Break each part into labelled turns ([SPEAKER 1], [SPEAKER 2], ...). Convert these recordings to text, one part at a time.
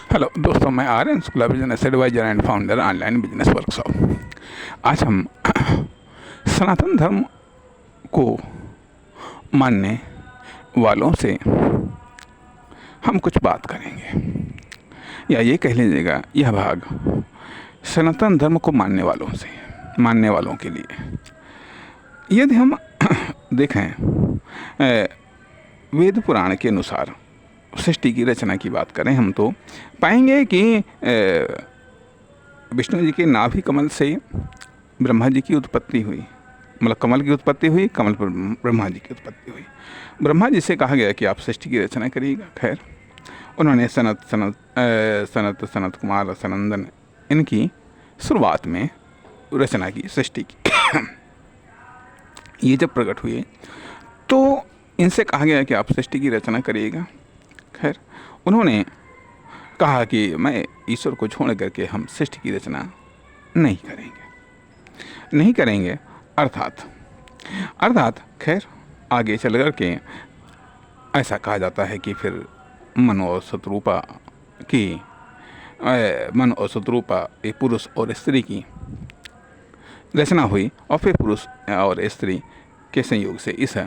[SPEAKER 1] Hello दोस्तों, मैं Aryan Shukla, business advisor and founder online business workshop. आज हम सनातन धर्म को मानने वालों से हम कुछ बात करेंगे, या ये कह लीजिएगा यह भाग सनातन धर्म को मानने वालों के लिए। यदि हम देखें वेद पुराण के अनुसार सृष्टि की रचना की बात करें हम, तो पाएंगे कि विष्णु जी के नाभि कमल से ब्रह्मा जी की उत्पत्ति हुई, मतलब कमल की उत्पत्ति हुई, कमल पर ब्रह्मा जी की उत्पत्ति हुई। ब्रह्मा जी से कहा गया कि आप सृष्टि की रचना करिएगा। खैर, उन्होंने सनत कुमार, सनंदन, इनकी शुरुआत में रचना की, सृष्टि की। ये जब प्रकट हुए तो इनसे कहा गया कि आप सृष्टि की रचना करिएगा। खैर, उन्होंने कहा कि मैं ईश्वर को छोड़ करके हम सृष्टि की रचना नहीं करेंगे। अर्थात खैर, आगे चल कर के ऐसा कहा जाता है कि फिर मन और शत्रुपा ये पुरुष और स्त्री की रचना हुई, और फिर पुरुष और स्त्री के संयोग से इस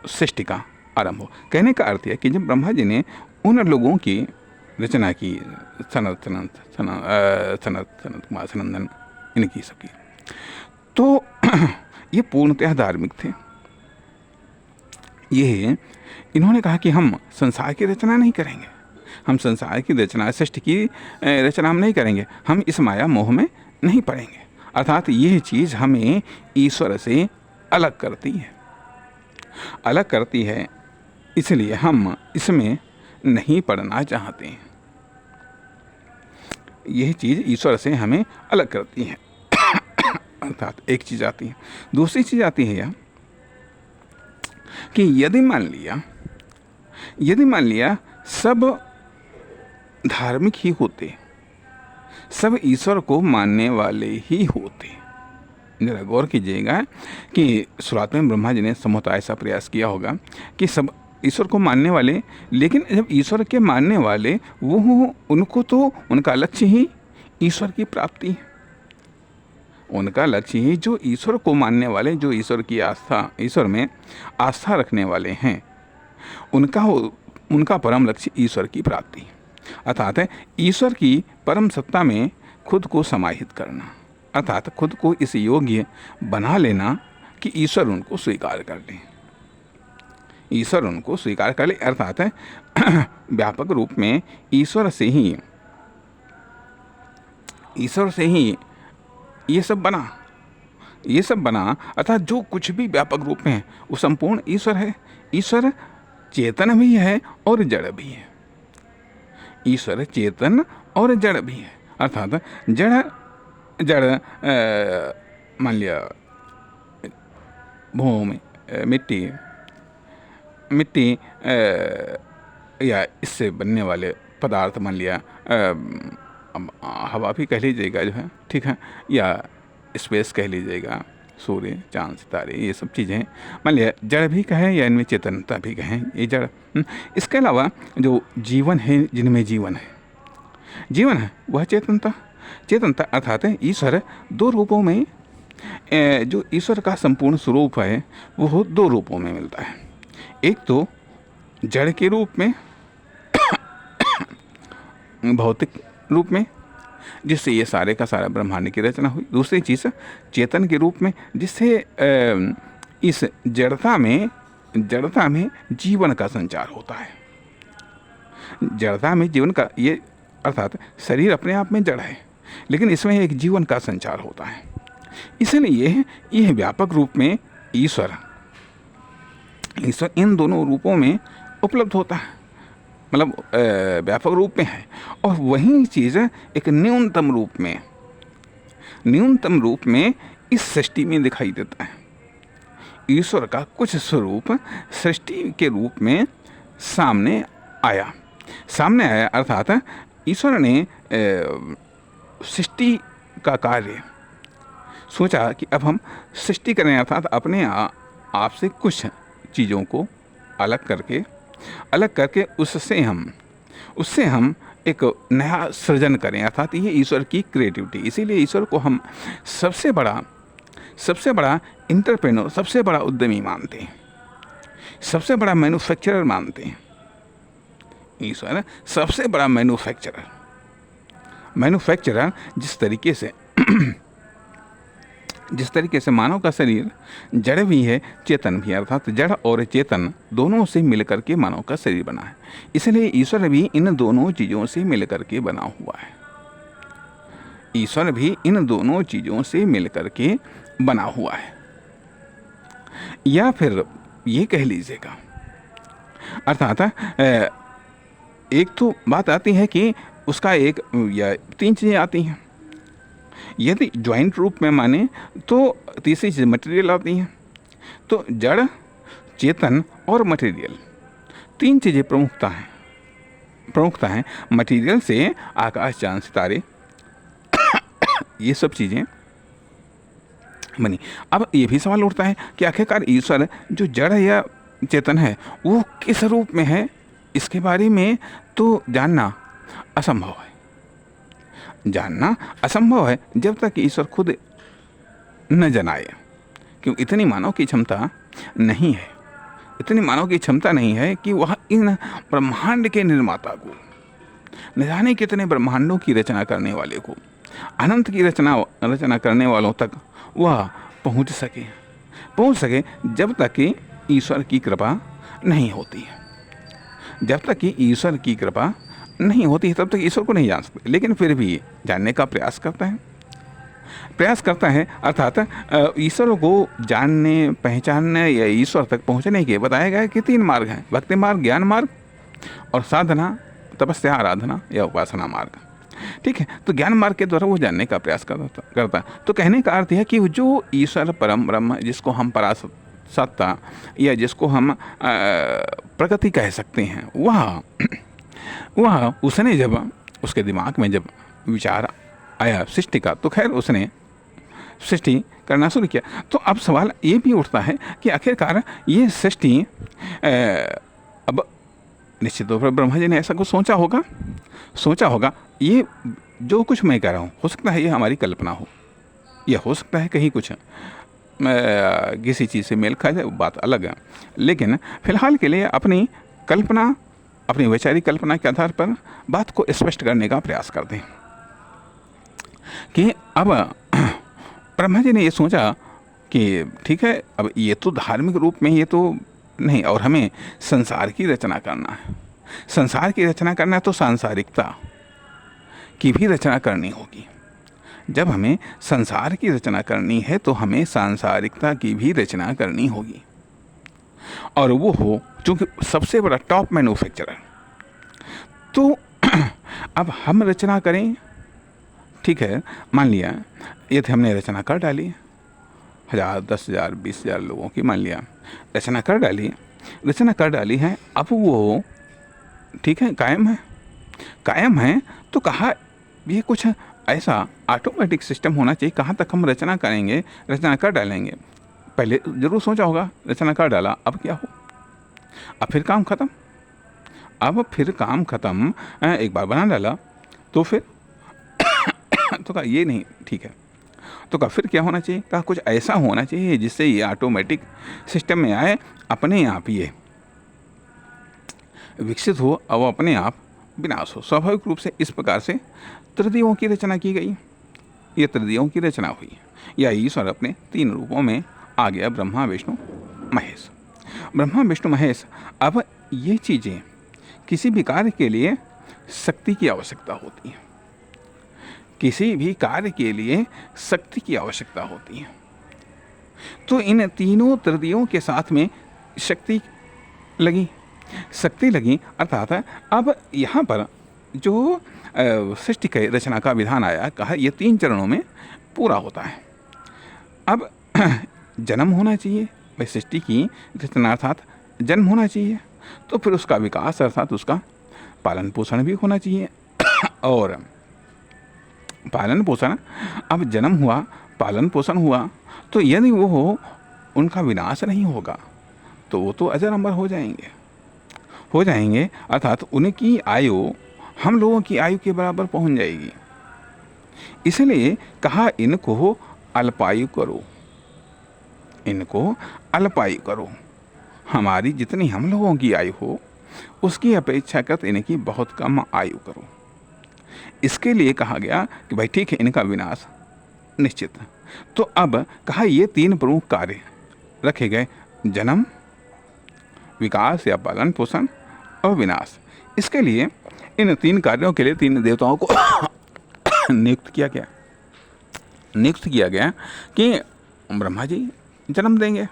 [SPEAKER 1] सृष्टि का आरंभ हो। कहने का अर्थ है कि जब ब्रह्मा जी ने उन लोगों की रचना की, सनत कुमार, सनंदन, इनकी सबकी, तो ये पूर्णतः धार्मिक थे। ये इन्होंने कहा कि हम संसार की रचना नहीं करेंगे, हम संसार की रचना, सृष्टि की रचना हम नहीं करेंगे, हम इस माया मोह में नहीं पड़ेंगे। अर्थात यह चीज़ हमें ईश्वर से अलग करती है, इसलिए हम इसमें नहीं पढ़ना चाहते हैं। यह चीज़ ईश्वर से हमें अलग करती है। अर्थात एक चीज़ आती है। दूसरी चीज़ आती है यह कि यदि मान लिया सब धार्मिक ही होते, सब ईश्वर को मानने वाले ही होते। जरा गौर कीजिएगा कि शुरुआत में ब्रह्मा जी ने संभवतः ऐसा प्रयास किया होगा कि सब ईश्वर को मानने वाले, लेकिन जब ईश्वर के मानने वाले वो उनको तो उनका लक्ष्य ही ईश्वर की प्राप्ति है। उनका लक्ष्य ही, जो ईश्वर को मानने वाले, जो ईश्वर में आस्था रखने वाले हैं, उनका परम लक्ष्य ईश्वर की प्राप्ति, अर्थात ईश्वर की परम सत्ता में खुद को समाहित करना, अर्थात खुद को इस योग्य बना लेना कि ईश्वर उनको स्वीकार कर ले। अर्थात व्यापक रूप में ईश्वर से ही ये सब बना। अर्थात जो कुछ भी व्यापक रूप में है वो संपूर्ण ईश्वर है। ईश्वर चेतन भी है और जड़ भी है। ईश्वर चेतन और जड़ भी है। अर्थात जड़ मान लिया भूमि, मिट्टी या इससे बनने वाले पदार्थ, मान लिया हवा भी कह लीजिएगा जो है, ठीक है, या स्पेस कह लीजिएगा, सूर्य, चांद, सितारे, ये सब चीज़ें मान लिया जड़ भी कहें या इनमें चेतनता भी कहें, ये जड़। इसके अलावा जो जीवन है, जिनमें जीवन है वह चेतनता अर्थात ईश्वर दो रूपों में, जो ईश्वर का संपूर्ण स्वरूप है वो दो रूपों में मिलता है। एक तो जड़ के रूप में, भौतिक रूप में, जिससे ये सारे का सारा ब्रह्मांड की रचना हुई। दूसरी चीज़ चेतन के रूप में, जिससे इस जड़ता में जीवन का संचार होता है। जड़ता में जीवन का, ये अर्थात शरीर अपने आप में जड़ है, लेकिन इसमें एक जीवन का संचार होता है। इसलिए यह व्यापक रूप में ईश्वर इन दोनों रूपों में उपलब्ध होता है, मतलब व्यापक रूप में है। और वही चीज़ एक न्यूनतम रूप में इस सृष्टि में दिखाई देता है। ईश्वर का कुछ स्वरूप सृष्टि के रूप में सामने आया। अर्थात ईश्वर ने सृष्टि का कार्य सोचा कि अब हम सृष्टि करें, अर्थात अपने आप से कुछ चीज़ों को अलग करके उससे हम एक नया सृजन करें, अर्थात ये ईश्वर की क्रिएटिविटी। इसीलिए ईश्वर को हम सबसे बड़ा इंटरप्रेन्योर, सबसे बड़ा उद्यमी मानते हैं, सबसे बड़ा मैन्युफैक्चरर मानते हैं। ईश्वर सबसे बड़ा मैन्युफैक्चरर जिस तरीके से मानव का शरीर जड़ भी है चेतन भी है, अर्थात जड़ और चेतन दोनों से मिलकर के मानव का शरीर बना है, इसलिए ईश्वर भी इन दोनों चीज़ों से मिलकर के बना हुआ है। ईश्वर भी इन दोनों चीज़ों से मिलकर के बना हुआ है। या फिर ये कह लीजिएगा, अर्थात एक तो बात आती है कि उसका एक या तीन चीज़ें आती हैं। यदि ज्वाइंट रूप में माने तो तीसरी चीज़ मटेरियल आती हैं। तो जड़, चेतन और मटेरियल, तीन चीज़ें प्रमुखता हैं। मटेरियल से आकाश, चांद, सितारे, ये सब चीज़ें बनी। अब ये भी सवाल उठता है कि आखिरकार ईश्वर जो जड़ या चेतन है वो किस रूप में है, इसके बारे में तो जानना असंभव है जब तक ईश्वर खुद न जनाए, क्योंकि इतनी मानव की क्षमता नहीं है कि वह इन ब्रह्मांड के निर्माता को, न जाने कितने ब्रह्मांडों की रचना करने वाले को, अनंत की रचना करने वालों तक वह पहुंच सके जब तक कि ईश्वर की कृपा नहीं होती है। जब तक कि ईश्वर की कृपा नहीं होती है तब तक ईश्वर को नहीं जान सकते, लेकिन फिर भी जानने का प्रयास करता है। अर्थात ईश्वर को जानने, पहचानने या ईश्वर तक पहुंचने के बताया गया कि तीन मार्ग हैं: भक्ति मार्ग, ज्ञान मार्ग और साधना, तपस्या, आराधना या उपासना मार्ग। ठीक है, तो ज्ञान मार्ग के द्वारा वो जानने का प्रयास करता। तो कहने का अर्थ है कि जो ईश्वर परम ब्रह्म, जिसको हम परासत्ता या जिसको हम प्रकृति कह सकते हैं, वह उसने जब उसके दिमाग में जब विचार आया सृष्टि का, तो खैर उसने सृष्टि करना शुरू किया। तो अब सवाल ये भी उठता है कि आखिरकार ये सृष्टि अब निश्चित तौर पर ब्रह्मा जी ने ऐसा कुछ सोचा होगा। ये जो कुछ मैं कह रहा हूँ, हो सकता है ये हमारी कल्पना हो, या हो सकता है कहीं कुछ किसी चीज़ से मेल खा जाए, वो बात अलग है। लेकिन फिलहाल के लिए अपनी वैचारिक कल्पना के आधार पर बात को स्पष्ट करने का प्रयास करते हैं कि अब ब्रह्मा जी ने ये सोचा कि ठीक है, अब ये तो धार्मिक रूप में ये तो नहीं, और हमें संसार की रचना करना है। संसार की रचना करना है तो सांसारिकता की भी रचना करनी होगी। जब हमें संसार की रचना करनी है तो हमें सांसारिकता की भी रचना करनी होगी, और वो हो चूँकि सबसे बड़ा टॉप मैन्युफैक्चरर। तो अब हम रचना करें, ठीक है, मान लिया ये थे, हमने रचना कर डाली 1000, 10,000, 20,000 लोगों की, मान लिया रचना कर डाली है। अब वो ठीक है, कायम है। तो कहा ये कुछ ऐसा ऑटोमेटिक सिस्टम होना चाहिए, कहाँ तक हम रचना करेंगे, रचना कर डालेंगे। पहले ज़रूर सोचा होगा, रचना कर डाला, अब क्या हो, अब फिर काम ख़त्म। एक बार बना डाला तो फिर तो कहा ये नहीं ठीक है, तो कहा फिर क्या होना चाहिए, कहा कुछ ऐसा होना चाहिए जिससे ये ऑटोमेटिक सिस्टम में आए, अपने आप ये विकसित हो और अपने आप विनाश हो। स्वाभाविक रूप से इस प्रकार से त्रिदेवों की रचना की गई। ये त्रिदेवों की रचना हुई, या ईश्वर अपने 3 रूपों में आ गया, ब्रह्मा, विष्णु, महेश। अब ये चीज़ें, किसी भी कार्य के लिए शक्ति की आवश्यकता होती है, तो इन तीनों त्रिदेवों के साथ में शक्ति लगी। अर्थात अब यहाँ पर जो सृष्टि के रचना का विधान आया, कहा ये 3 चरणों में पूरा होता है। अब जन्म होना चाहिए, भाई सृष्टि की रचना अर्थात जन्म होना चाहिए, तो फिर उसका विकास अर्थात उसका पालन पोषण भी होना चाहिए। और पालन पोषण, अब जन्म हुआ, पालन पोषण हुआ, तो यदि वो उनका विनाश नहीं होगा तो वो तो अजर अमर हो जाएंगे। अर्थात उनकी आयु हम लोगों की आयु के बराबर पहुंच जाएगी। इसलिए कहा इनको अल्पायु करो, इनको अल्पायु करो। हमारी जितनी हम लोगों की आयु हो उसकी अपेक्षाकृत इनकी बहुत कम आयु करो। इसके लिए कहा गया कि भाई ठीक है, इनका विनाश निश्चित। तो अब कहा ये 3 प्रमुख कार्य रखे गए, जन्म, विकास या पालन पोषण और विनाश। इसके लिए इन 3 कार्यों के लिए 3 देवताओं को नियुक्त किया गया कि ब्रह्मा जी जन्म देंगे,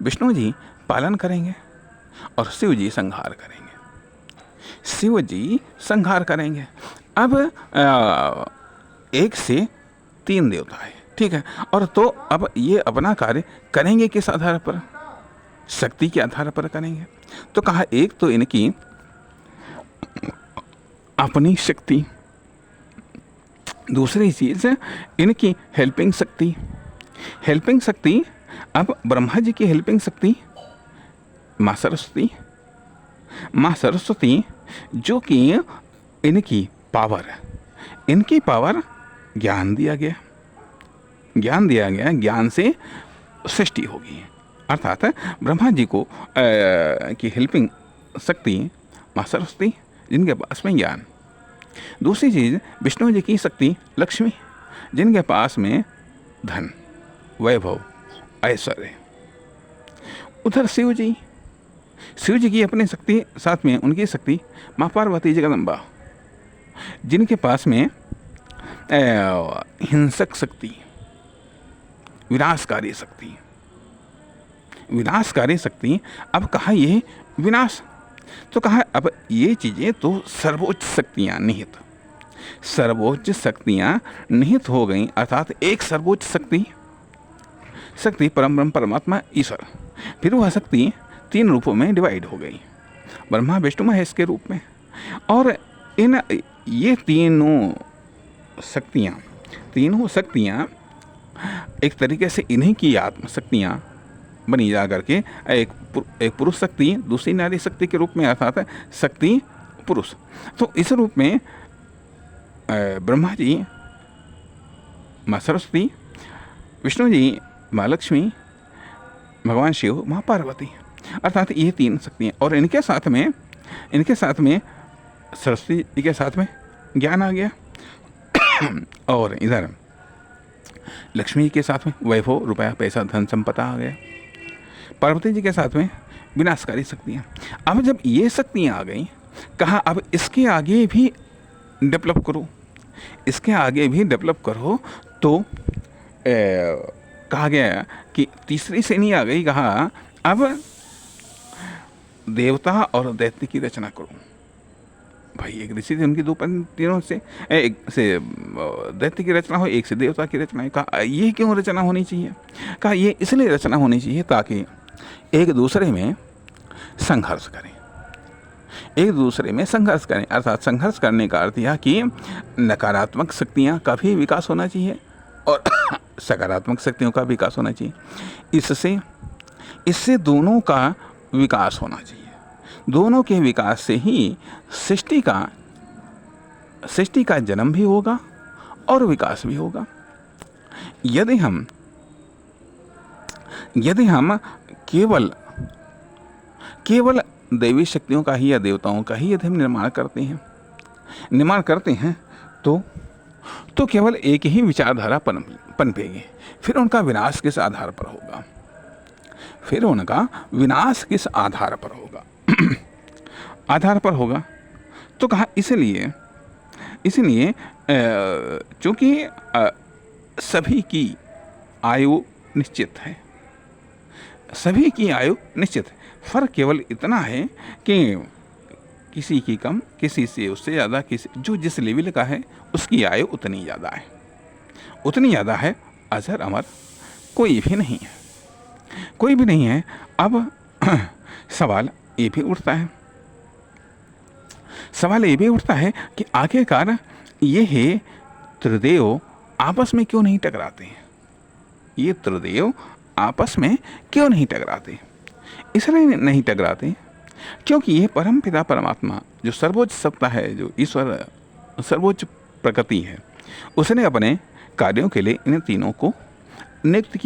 [SPEAKER 1] विष्णु जी पालन करेंगे और शिव जी संहार करेंगे। अब 1 से 3 देवता है, ठीक है। और तो अब ये अपना कार्य करेंगे किस आधार पर? शक्ति के आधार पर करेंगे। तो कहा एक तो इनकी अपनी शक्ति, दूसरी चीज इनकी हेल्पिंग शक्ति। अब ब्रह्मा जी की हेल्पिंग शक्ति माँ सरस्वती जो कि इनकी पावर ज्ञान दिया गया, ज्ञान से सृष्टि होगी। अर्थात ब्रह्मा जी को की हेल्पिंग शक्ति माँ सरस्वती जिनके पास में ज्ञान। दूसरी चीज़ विष्णु जी की शक्ति लक्ष्मी जिनके पास में धन, वैभव, ऐश्वर्य। उधर शिव जी की अपनी शक्ति, साथ में उनकी शक्ति माँ पार्वती जगदम्बा जिनके पास में हिंसक शक्ति, विनाशकारी शक्ति। अब कहा ये विनाश, तो कहा अब ये चीज़ें तो सर्वोच्च शक्तियाँ निहित हो गई। अर्थात एक सर्वोच्च शक्ति परम ब्रह्म परमात्मा ईश्वर, फिर वह शक्ति 3 रूपों में डिवाइड हो गई, ब्रह्मा विष्णु महेश के रूप में। और ये तीनों शक्तियाँ एक तरीके से इन्हीं की आत्म शक्तियाँ बनी जा करके एक पुरुष शक्ति, दूसरी नारी शक्ति के रूप में, अर्थात शक्ति पुरुष। तो इस रूप में ब्रह्मा जी माँ सरस्वती, विष्णु जी माँ लक्ष्मी, भगवान शिव माँ पार्वती, अर्थात ये 3 शक्तियाँ। और इनके साथ में सरस्वती जी के साथ में ज्ञान आ गया और इधर लक्ष्मी के साथ में वैभव, रुपया, पैसा, धन संपदा आ गया। पार्वती जी के साथ में विनाशकारी शक्तियाँ। अब जब ये शक्तियाँ आ गई, कहा अब इसके आगे भी डेवलप करो। तो कहा गया कि तीसरी श्रेणी आ गई। कहा अब देवता और दैत्य की रचना करो। भाई एक ऋषि थे, उनकी 2 पंक्तियों से एक से दैत्य की रचना हो, एक से देवता की रचना है। कहा ये क्यों रचना होनी चाहिए? कहा ये इसलिए रचना होनी चाहिए ताकि एक दूसरे में संघर्ष करें, अर्थात संघर्ष करने का अर्थ यह कि नकारात्मक शक्तियाँ का भी विकास होना चाहिए और सकारात्मक शक्तियों का विकास होना चाहिए। इससे दोनों का विकास होना चाहिए। दोनों के विकास से ही सृष्टि का जन्म भी होगा और विकास भी होगा। यदि हम केवल दैवी शक्तियों का ही या देवताओं का ही यदि हम निर्माण करते हैं तो केवल एक ही विचारधारा पनपेगी। फिर उनका विनाश किस आधार पर होगा? तो कहा इसलिए चूंकि सभी की आयु निश्चित है, फर्क केवल इतना है कि किसी की कम, किसी से उससे ज़्यादा, जो जिस लेवल का है उसकी आयु उतनी ज़्यादा है। अजर अमर कोई भी नहीं है। अब सवाल ये भी उठता है कि आखिरकार ये त्रिदेव आपस में क्यों नहीं टकराते? इसलिए नहीं टकराते क्योंकि ये परम पिता परमात्मा जो सर्वोच्च सत्ता है, जो ईश्वर सर्वोच्च प्रकृति है, उसने अपने कार्यों के लिए इन तीनों को नियुक्त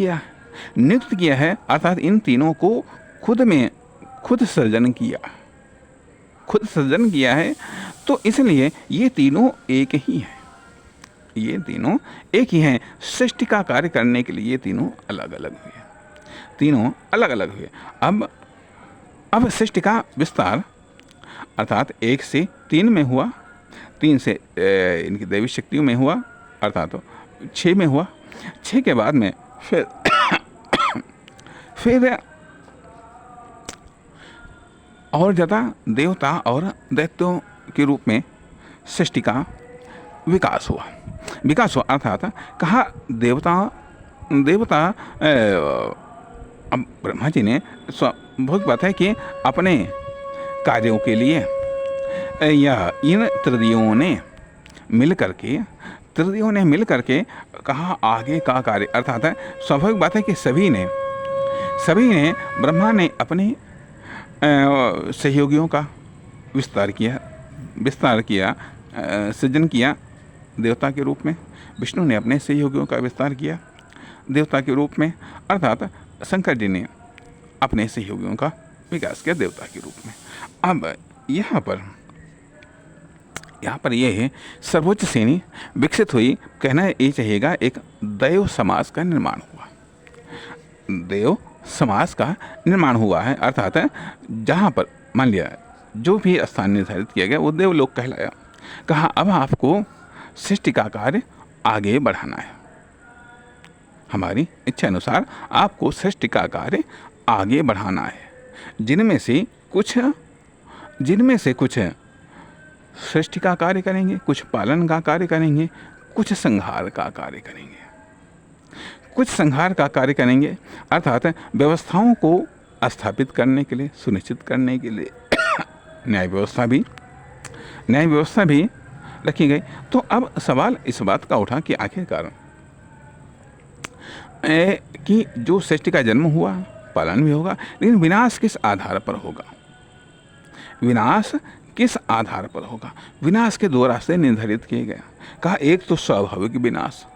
[SPEAKER 1] किया है, अर्थात इन तीनों को खुद सृजन किया है। तो इसलिए ये तीनों एक ही हैं, ये तीनों एक ही हैं। सृष्टि का कार्य करने के लिए ये तीनों अलग अलग हुए। अब सृष्टि का विस्तार अर्थात 1 से 3 में हुआ, 3 से इनकी दैवी शक्तियों में हुआ, अर्थात 6 में हुआ। 6 के बाद में फिर और ज़्यादा देवता और दैत्यों के रूप में सृष्टि का विकास हुआ। अर्थात कहा देवता अब ब्रह्मा जी ने बहुत बात है कि अपने कार्यों के लिए या इन त्रिदेवों ने मिल करके कहा आगे का कार्य, अर्थात स्वाभाविक बात है कि सभी ने ब्रह्मा ने अपने सहयोगियों का विस्तार किया, सृजन किया देवता के रूप में। विष्णु ने अपने सहयोगियों का विस्तार किया देवता के रूप में, अर्थात शंकर जी ने अपने सहयोगियों का विकास किया देवता के रूप में। अब यहाँ पर यह है सर्वोच्च श्रेणी विकसित हुई। कहना ये चाहिएगा एक दैव समाज का निर्माण हुआ है, अर्थात जहाँ पर मान लिया जो भी स्थान निर्धारित किया गया वो देवलोक कहलाया। कहा अब आपको सृष्टि का कार्य आगे बढ़ाना है, हमारी इच्छा अनुसार आपको सृष्टि का कार्य आगे बढ़ाना है। जिनमें से कुछ सृष्टि का कार्य करेंगे, कुछ पालन का कार्य करेंगे, कुछ संहार का कार्य करेंगे, अर्थात व्यवस्थाओं को स्थापित करने के लिए, सुनिश्चित करने के लिए न्याय व्यवस्था भी रखी गई। तो अब सवाल इस बात का उठा कि आखिरकार कि जो सृष्टि का जन्म हुआ, पालन भी होगा, लेकिन विनाश किस आधार पर होगा? विनाश के 2 रास्ते निर्धारित किए गए। कहा एक तो स्वाभाविक विनाश,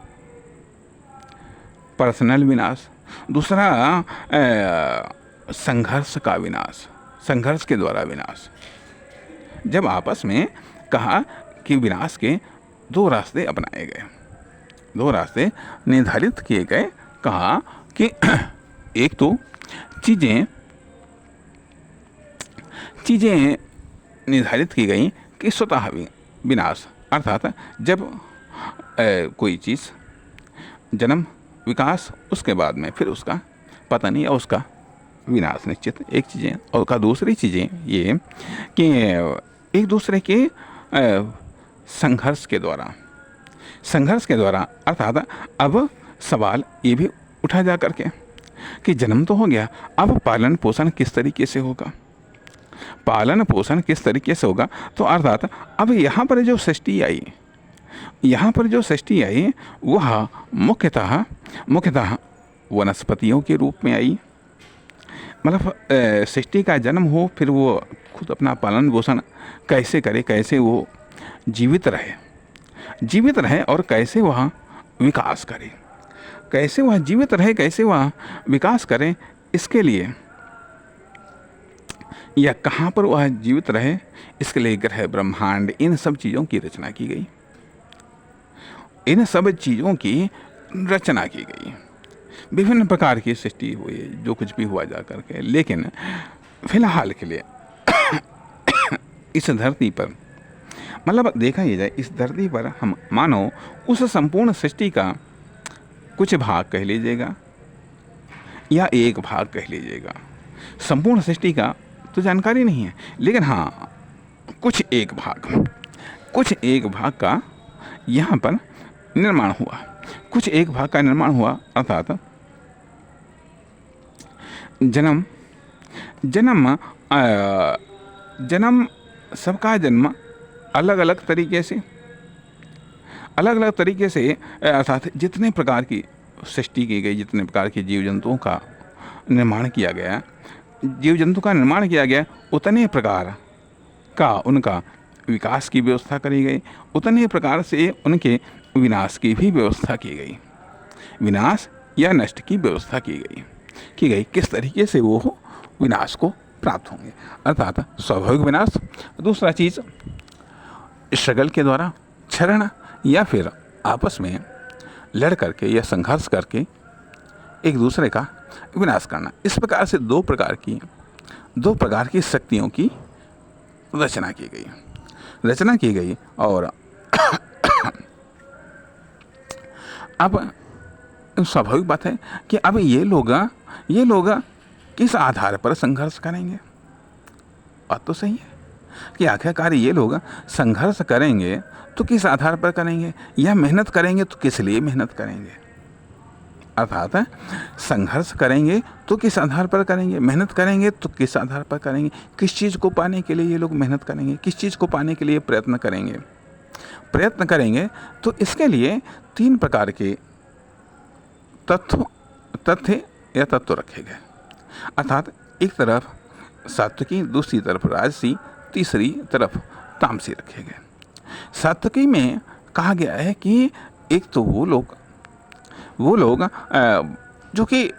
[SPEAKER 1] पर्सनल विनाश, दूसरा संघर्ष का विनाश, संघर्ष के द्वारा विनाश। जब आपस में कहा कि विनाश के 2 रास्ते अपनाए गए, 2 रास्ते निर्धारित किए गए। कहा कि एक तो चीज़ें निर्धारित की गई कि स्वतः विनाश, अर्थात जब कोई चीज़ जन्म, विकास, उसके बाद में फिर उसका पतन या उसका विनाश निश्चित, एक चीज़ें। और का दूसरी चीज़ें ये कि एक दूसरे के संघर्ष के द्वारा, अर्थात अब सवाल ये भी उठा जा करके कि जन्म तो हो गया, अब पालन पोषण किस तरीके से होगा? तो अर्थात अब यहाँ पर जो सृष्टि आई वह मुख्यतः वनस्पतियों के रूप में आई। मतलब सृष्टि का जन्म हो, फिर वो खुद अपना पालन पोषण कैसे करे, कैसे वो जीवित रहे और कैसे वह विकास करे, कैसे वह जीवित रहे, कैसे वह विकास करे, इसके लिए या कहाँ पर वह जीवित रहे, इसके लिए ग्रह, ब्रह्मांड, इन सब चीज़ों की रचना की गई। विभिन्न प्रकार की सृष्टि हुई, जो कुछ भी हुआ जा करके। लेकिन फिलहाल के लिए इस धरती पर, मतलब देखा ही जाए, इस धरती पर हम मानो उस संपूर्ण सृष्टि का कुछ भाग कह लीजिएगा या एक भाग कह लीजिएगा। संपूर्ण सृष्टि का तो जानकारी नहीं है, लेकिन हाँ कुछ एक भाग का यहाँ पर निर्माण हुआ। अर्थात सबका जन्म अलग अलग तरीके से, अर्थात जितने प्रकार की सृष्टि की गई, जितने प्रकार के जीव जंतुओं का निर्माण किया गया, जीव जंतु का निर्माण किया गया, उतने प्रकार का उनका विकास की व्यवस्था करी गई, उतने प्रकार से उनके विनाश की भी व्यवस्था की गई, विनाश या नष्ट की व्यवस्था की गई किस तरीके से वो विनाश को प्राप्त होंगे, अर्थात स्वाभाविक विनाश। दूसरा चीज़ स्ट्रगल के द्वारा, क्षरण या फिर आपस में लड़ करके या संघर्ष करके एक दूसरे का विनाश करना। इस प्रकार से दो प्रकार की शक्तियों की रचना की गई और अब स्वाभाविक बात है कि अब ये लोग किस आधार पर संघर्ष करेंगे। बात तो सही है कि आखिरकार ये लोग संघर्ष करेंगे तो किस आधार पर करेंगे, या मेहनत करेंगे तो किस लिए मेहनत करेंगे। अर्थात संघर्ष करेंगे तो किस आधार पर करेंगे, मेहनत करेंगे तो किस आधार पर करेंगे, किस चीज़ को पाने के लिए ये लोग मेहनत करेंगे, किस चीज़ को पाने के लिए प्रयत्न करेंगे। तो इसके लिए तीन प्रकार के तथ्य या तत्व रखे गए, अर्थात एक तरफ सात्विकी, दूसरी तरफ राजसी, तीसरी तरफ तामसी रखे गए। सात्विकी में कहा गया है कि एक तो वो लोग जो कि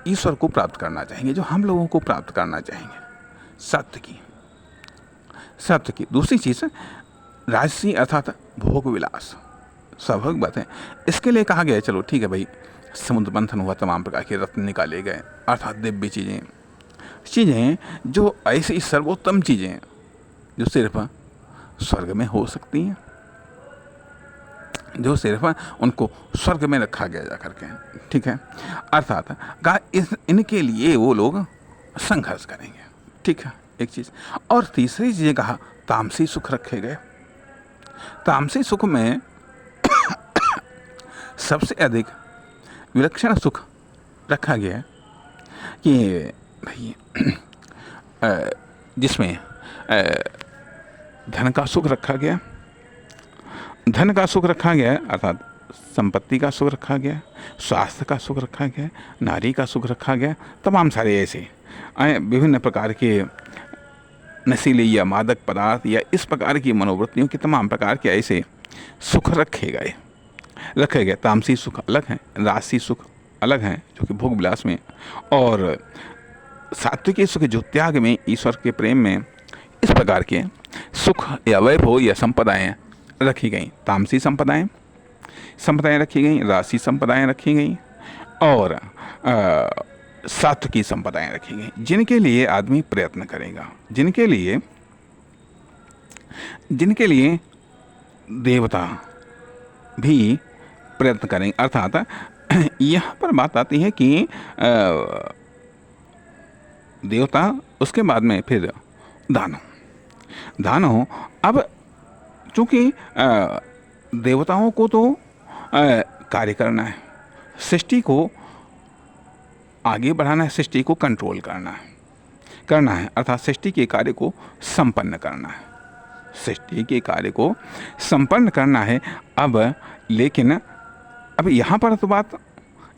[SPEAKER 1] ईश्वर को प्राप्त करना चाहेंगे, जो हम लोगों को प्राप्त करना चाहेंगे, सात्विकी। दूसरी चीज़ राजसी अर्थात भोग विलास, स्वाभाविक बात है। इसके लिए कहा गया चलो ठीक है भाई, समुद्र मंथन हुआ, तमाम प्रकार के रत्न निकाले गए, अर्थात दिव्य चीज़ें जो ऐसी सर्वोत्तम चीज़ें जो सिर्फ स्वर्ग में हो सकती हैं, जो सिर्फ उनको स्वर्ग में रखा गया जा करके, ठीक है। अर्थात इनके लिए वो लोग संघर्ष करेंगे, ठीक है, एक चीज़। और तीसरी चीज़ कहा तामसी सुख रखे गए। तामसी सुख में सबसे अधिक विलक्षण सुख रखा गया कि भाई जिसमें धन का सुख रखा गया, अर्थात संपत्ति का सुख रखा गया, स्वास्थ्य का सुख रखा गया, नारी का सुख रखा गया, तमाम सारे ऐसे विभिन्न प्रकार के नशीले या मादक पदार्थ या इस प्रकार की मनोवृत्तियों के तमाम प्रकार के ऐसे सुख रखे गए। तामसी सुख अलग हैं, राजसी सुख अलग हैं जो कि भोग विलास में, और सात्विकी सुख जो त्याग में, ईश्वर के प्रेम में, इस प्रकार के सुख या वैभव या संपदाएं रखी गई। तामसी संपदाएं रखी गई, राजसी संपदाएं रखी गई और सात्विकी संपदाएं रखी गई, जिनके लिए आदमी प्रयत्न करेगा, जिनके लिए देवता भी प्रयत्न करेंगे। अर्थात यहाँ पर बात आती है कि देवता, उसके बाद में फिर दानव। अब चूँकि देवताओं को तो कार्य करना है, सृष्टि को आगे बढ़ाना है, सृष्टि को कंट्रोल करना है, अर्थात सृष्टि के कार्य को संपन्न करना है, अब लेकिन अब यहाँ पर तो बात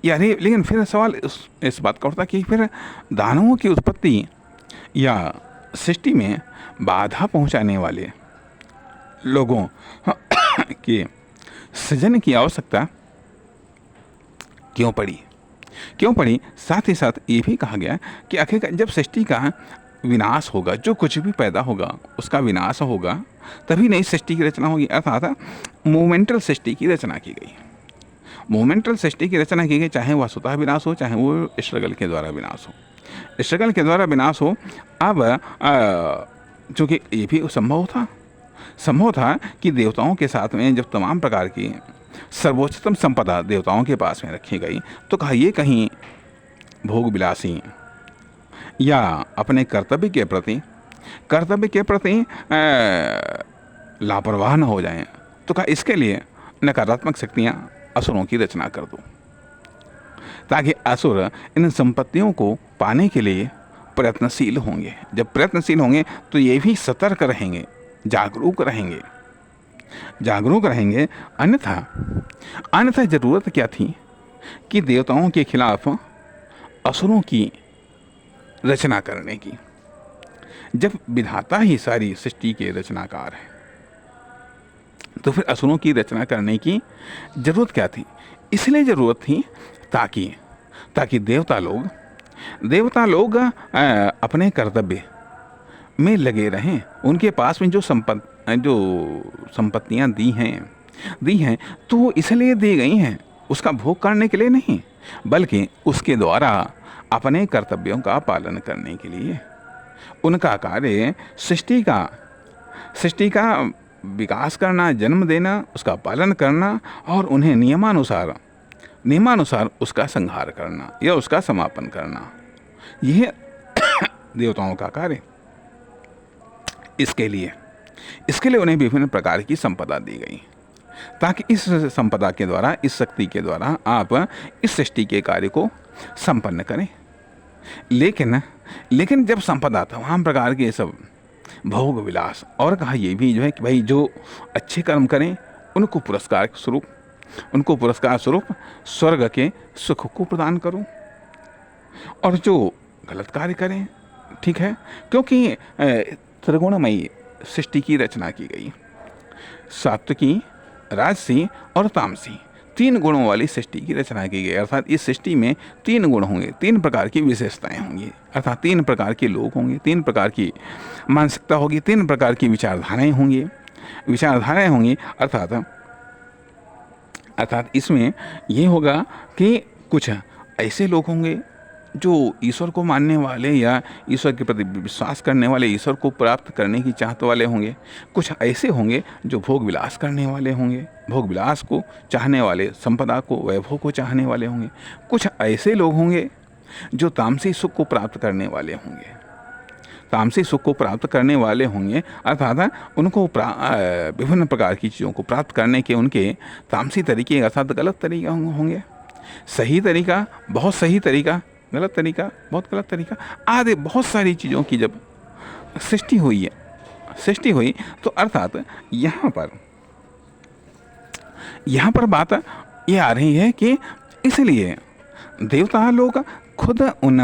[SPEAKER 1] यानी, लेकिन फिर सवाल इस बात का उठता कि फिर दानवों की उत्पत्ति या सृष्टि में बाधा पहुँचाने वाले लोगों के सृजन की आवश्यकता क्यों पड़ी। साथ ही साथ ये भी कहा गया कि आखिरकार जब सृष्टि का विनाश होगा, जो कुछ भी पैदा होगा उसका विनाश होगा, तभी नई सृष्टि की रचना होगी। अर्थात मोमेंटल सृष्टि की रचना की गई, चाहे वह स्वतः विनाश हो, चाहे वो स्ट्रगल के द्वारा विनाश हो। अब चूँकि ये भी संभव था कि देवताओं के साथ में जब तमाम प्रकार की सर्वोच्चतम संपदा देवताओं के पास में रखी गई, तो कहा ये कहीं भोग विलासी या अपने कर्तव्य के प्रति लापरवाह न हो जाएं, तो कहा इसके लिए नकारात्मक शक्तियाँ असुरों की रचना कर दो, ताकि असुर इन संपत्तियों को पाने के लिए प्रयत्नशील होंगे। जब प्रयत्नशील होंगे तो ये भी सतर्क रहेंगे, जागरूक रहेंगे। अन्यथा ज़रूरत क्या थी कि देवताओं के खिलाफ असुरों की रचना करने की। जब विधाता ही सारी सृष्टि के रचनाकार है तो फिर असुरों की रचना करने की जरूरत क्या थी? इसलिए जरूरत थी ताकि देवता लोग अपने कर्तव्य में लगे रहें। उनके पास में जो संपत्तियां दी हैं तो इसलिए दी गई हैं, उसका भोग करने के लिए नहीं, बल्कि उसके द्वारा अपने कर्तव्यों का पालन करने के लिए। उनका कार्य सृष्टि का विकास करना, जन्म देना, उसका पालन करना और उन्हें नियमानुसार उसका संहार करना या उसका समापन करना, यह देवताओं का कार्य। इसके लिए उन्हें विभिन्न प्रकार की संपदा दी गई, ताकि इस संपदा के द्वारा, इस शक्ति के द्वारा आप इस सृष्टि के कार्य को संपन्न करें। लेकिन जब संपदा तमाम प्रकार के सब भोग विलास, और कहा यह भी जो है कि भाई जो अच्छे कर्म करें उनको पुरस्कार स्वरूप स्वर्ग के सुख को प्रदान करूं, और जो गलत कार्य करें, ठीक है, क्योंकि त्रिगुणमयी सृष्टि की रचना की गई। सात्विकी, राजसी और तामसी 3 गुणों वाली सृष्टि की रचना की गई। अर्थात इस सृष्टि में 3 गुण होंगे, 3 प्रकार की विशेषताएं होंगी, अर्थात 3 प्रकार के लोग होंगे, 3 प्रकार की मानसिकता होगी, 3 प्रकार की विचारधाराएं होंगी। अर्थात इसमें यह होगा कि कुछ ऐसे लोग होंगे जो ईश्वर को मानने वाले या ईश्वर के प्रति विश्वास करने वाले, ईश्वर को प्राप्त करने की चाहत वाले होंगे। कुछ ऐसे होंगे जो भोग विलास करने वाले होंगे, भोग विलास को चाहने वाले, संपदा को, वैभव को चाहने वाले होंगे। कुछ ऐसे लोग होंगे जो तामसी सुख को प्राप्त करने वाले होंगे। अर्थात उनको विभिन्न प्रकार की चीज़ों को प्राप्त करने के उनके तामसी तरीके, अर्थात गलत तरीका होंगे। सही तरीका, बहुत सही तरीका, गलत तरीका, बहुत गलत तरीका, आदि बहुत सारी चीज़ों की जब सृष्टि हुई तो अर्थात यहाँ पर बात ये आ रही है कि इसलिए देवता लोग खुद उन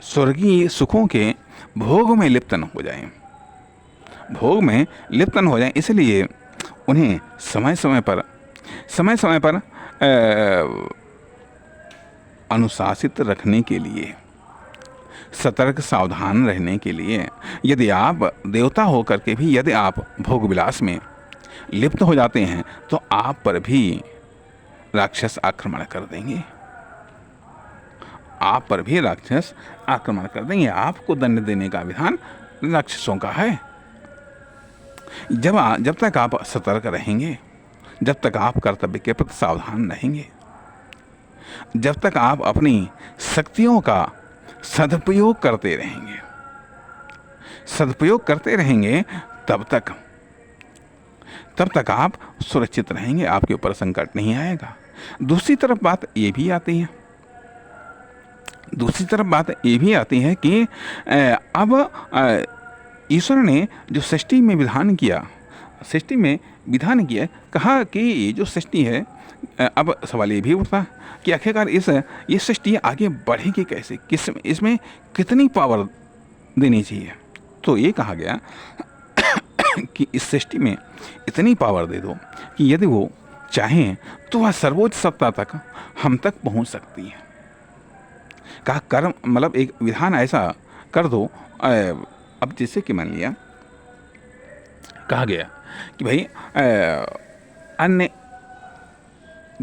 [SPEAKER 1] स्वर्गीय सुखों के भोग में लिप्त हो जाएं, इसलिए उन्हें समय समय पर अनुशासित रखने के लिए, सतर्क सावधान रहने के लिए, यदि आप देवता होकर के भी यदि आप भोग विलास में लिप्त हो जाते हैं तो आप पर भी राक्षस आक्रमण कर देंगे। आपको दंड देने का विधान राक्षसों का है। जब तक आप सतर्क रहेंगे, जब तक आप कर्तव्य के प्रति सावधान रहेंगे, जब तक आप अपनी शक्तियों का सदुपयोग करते रहेंगे, तब तक आप सुरक्षित रहेंगे, आपके ऊपर संकट नहीं आएगा। दूसरी तरफ बात ये भी आती है कि अब ईश्वर ने जो सृष्टि में विधान किया, कहा कि ये जो सृष्टि है, अब सवाल ये भी उठता कि आखिरकार ये सृष्टि आगे बढ़ेगी कैसे, इसमें कितनी पावर देनी चाहिए। तो ये कहा गया कि इस सृष्टि में इतनी पावर दे दो कि यदि वो चाहें तो वह सर्वोच्च सत्ता तक हम तक पहुंच सकती है। कहा कर्म मतलब एक विधान ऐसा कर दो। अब जैसे कि मान लिया कहा गया कि भाई अन्य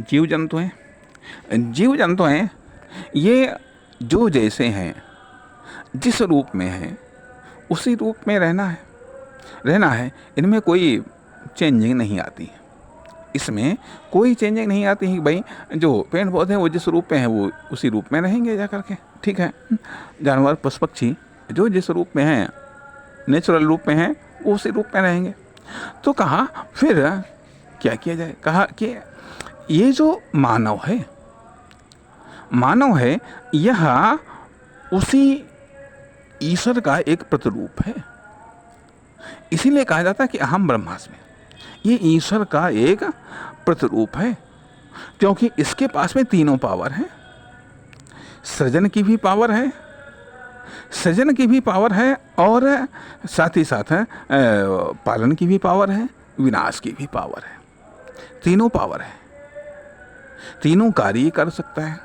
[SPEAKER 1] जीव जंतु हैं, ये जो जैसे हैं, जिस रूप में हैं उसी रूप में रहना है। इनमें कोई चेंजिंग नहीं आती, इसमें कोई चेंजिंग नहीं आती है। भाई जो पेड़ पौधे वो जिस रूप में हैं वो उसी रूप में रहेंगे जा करके, ठीक है। जानवर पशु पक्षी जो जिस रूप में हैं, नेचुरल रूप में हैं, वो उसी रूप में रहेंगे। तो कहा फिर क्या किया जाए। कहा कि ये जो मानव है यह उसी ईश्वर का एक प्रतिरूप है। इसीलिए कहा जाता है कि अहम ब्रह्मास्मि, ये ईश्वर का एक प्रतिरूप है, क्योंकि इसके पास में तीनों पावर हैं। सृजन की भी पावर है, सृजन की भी पावर है, और साथ ही साथ पालन की भी पावर है, विनाश की भी पावर है। तीनों पावर है, तीनों कार्य कर सकता है,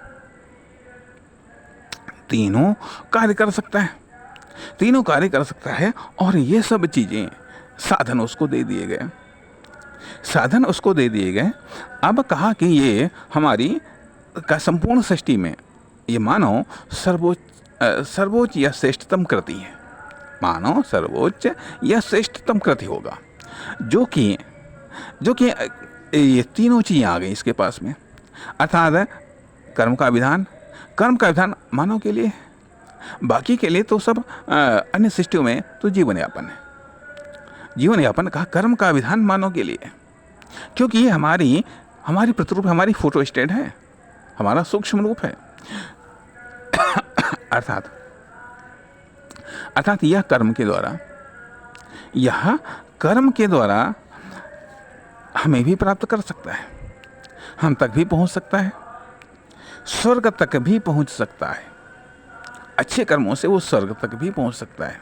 [SPEAKER 1] तीनों कार्य कर सकता है, तीनों कार्य कर सकता है। और ये सब चीजें साधन उसको दे दिए गए, साधन उसको दे दिए गए। अब कहा कि ये हमारी का संपूर्ण सृष्टि में ये मानव सर्वोच्च या श्रेष्ठतम कृति है, मानव सर्वोच्च या श्रेष्ठतम कृति होगा, जो कि ये तीनों चीजें आ गई इसके पास में। अर्थात कर्म का विधान मानव के लिए है, बाकी के लिए तो सब अन्य सृष्टियों में तो जीवन यापन है। जीवन यापन कहा कर्म का विधान मानव के लिए है, क्योंकि ये हमारी प्रतिरूप, हमारी फोटो स्टेट है, हमारा सूक्ष्म रूप है। अर्थात यह कर्म के द्वारा हमें भी प्राप्त कर सकता है, हम तक भी पहुंच सकता है, स्वर्ग तक भी पहुंच सकता है। अच्छे कर्मों से वो स्वर्ग तक भी पहुंच सकता है,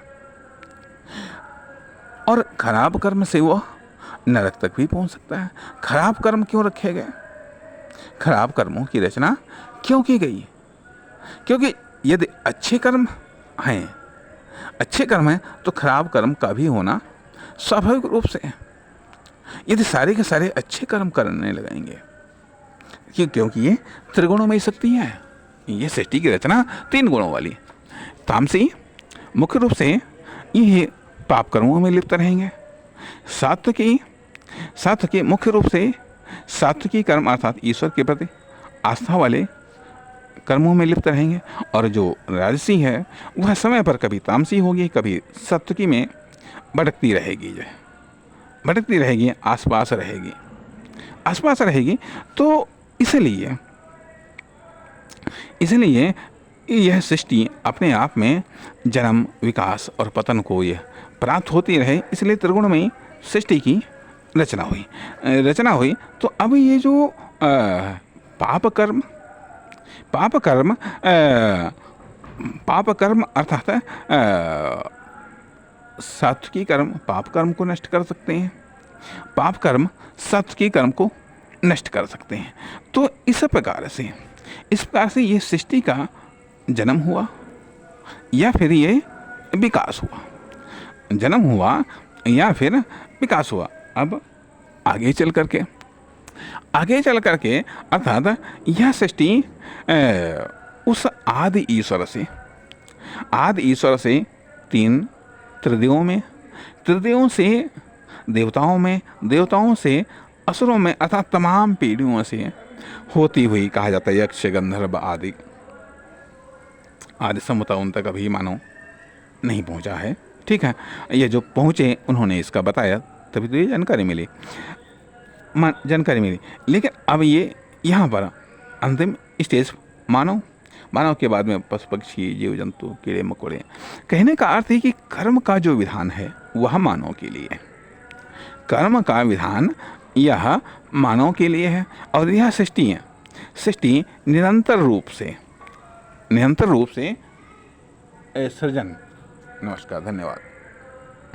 [SPEAKER 1] और खराब कर्म से वो नरक तक भी पहुंच सकता है। खराब कर्म क्यों रखे गए? खराब कर्मों की रचना क्यों की गई? क्योंकि यदि अच्छे कर्म हैं तो खराब कर्म का भी होना स्वाभाविक रूप से है। यदि सारे के सारे अच्छे कर्म करने लगेंगे, क्योंकि ये त्रिगुणों में शक्ति है, ये सृष्टि की रचना 3 गुणों वाली। तामसी मुख्य रूप से ये पाप कर्मों में लिप्त रहेंगे, सात्विकी मुख्य रूप से सात्विकी कर्म अर्थात ईश्वर के प्रति आस्था वाले कर्मों में लिप्त रहेंगे, और जो राजसी है वह समय पर कभी तामसी होगी, कभी सात्विकी में भटकती रहेगी, आसपास रहेगी। तो इसलिए यह सृष्टि अपने आप में जन्म, विकास और पतन को यह प्राप्त होती रहे, इसलिए त्रिगुण में सृष्टि की रचना हुई। तो अब ये जो पाप कर्म अर्थात सात्विकी कर्म पाप कर्म को नष्ट कर सकते हैं, पाप कर्म सात्विकी कर्म को नष्ट कर सकते हैं। तो इस प्रकार से ये सृष्टि का जन्म हुआ या फिर ये विकास हुआ, जन्म हुआ या फिर विकास हुआ। अब आगे चल करके अर्थात यह सृष्टि उस आदि ईश्वर से 3 त्रिदेवों से देवताओं से असुरों में अर्थात तमाम पीढ़ियों से होती हुई कहा जाता है यक्ष गंधर्व आदि संभवतः तक अभी मानो नहीं पहुंचा है। ठीक है, ये जो पहुंचे उन्होंने इसका बताया, तभी तो ये जानकारी मिली। लेकिन अब ये यहाँ पर अंतिम स्टेज मानव के बाद में पशु पक्षी जीव जंतु कीड़े मकोड़े। कहने का अर्थ है कि कर्म का जो विधान है वह मानव के लिए है, कर्म का विधान यह मानव के लिए है, और यह सृष्टि निरंतर रूप से सृजन। नमस्कार, धन्यवाद।